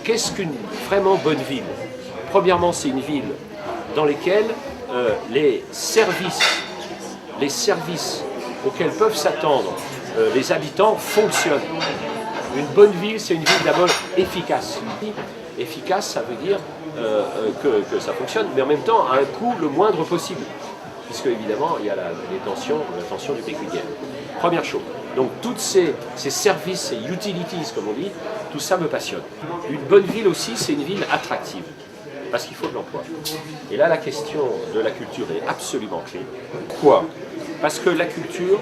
qu'est-ce qu'une vraiment bonne ville? Premièrement, c'est une ville dans laquelle les services auxquels peuvent s'attendre les habitants fonctionnent. Une bonne ville, c'est une ville d'abord efficace. Efficace, ça veut dire que ça fonctionne, mais en même temps à un coût le moindre possible, puisque évidemment il y a la tension du pécuniaire. Première chose. Donc tous ces services, ces utilities comme on dit, tout ça me passionne. Une bonne ville aussi, c'est une ville attractive, parce qu'il faut de l'emploi. Et là, la question de la culture est absolument clé. Pourquoi? Parce que la culture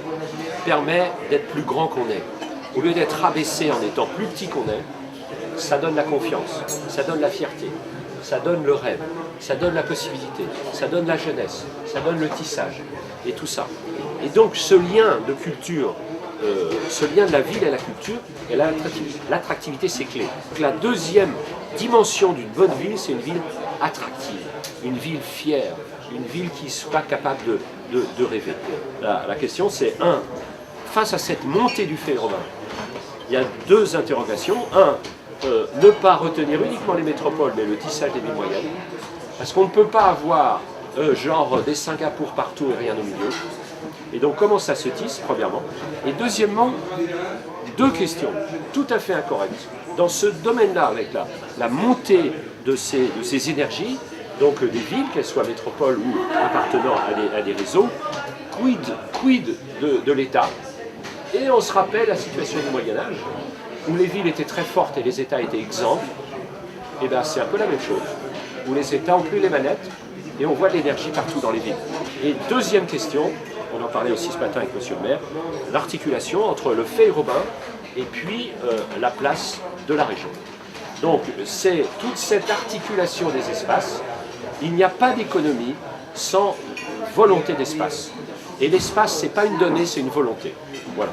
permet d'être plus grand qu'on est. Au lieu d'être abaissé en étant plus petit qu'on est, ça donne la confiance, ça donne la fierté, ça donne le rêve, ça donne la possibilité, ça donne la jeunesse, ça donne le tissage, et tout ça. Et donc ce lien de culture, ce lien de la ville et la culture, et l'attractivité c'est clé. Donc, la deuxième dimension d'une bonne ville, c'est une ville attractive, une ville fière, une ville qui soit capable de rêver. La question c'est, face à cette montée du fait romain, il y a deux interrogations. Ne pas retenir uniquement les métropoles, mais le tissage des villes moyennes. Parce qu'on ne peut pas avoir genre des Singapour partout et rien au milieu. Et donc comment ça se tisse, premièrement. Et deuxièmement, deux questions tout à fait incorrectes. Dans ce domaine-là, avec la montée de ces énergies, donc des villes, qu'elles soient métropoles ou appartenant à des réseaux, quid de l'État? Et on se rappelle la situation du Moyen-Âge, où les villes étaient très fortes et les États étaient exempts. Et bien c'est un peu la même chose, où les États ont plus les manettes et on voit de l'énergie partout dans les villes. Et deuxième question, on en parlait aussi ce matin avec monsieur le maire, l'articulation entre le fait urbain et puis la place de la région. Donc c'est toute cette articulation des espaces. Il n'y a pas d'économie sans volonté d'espace. Et l'espace, ce n'est pas une donnée, c'est une volonté. Voilà.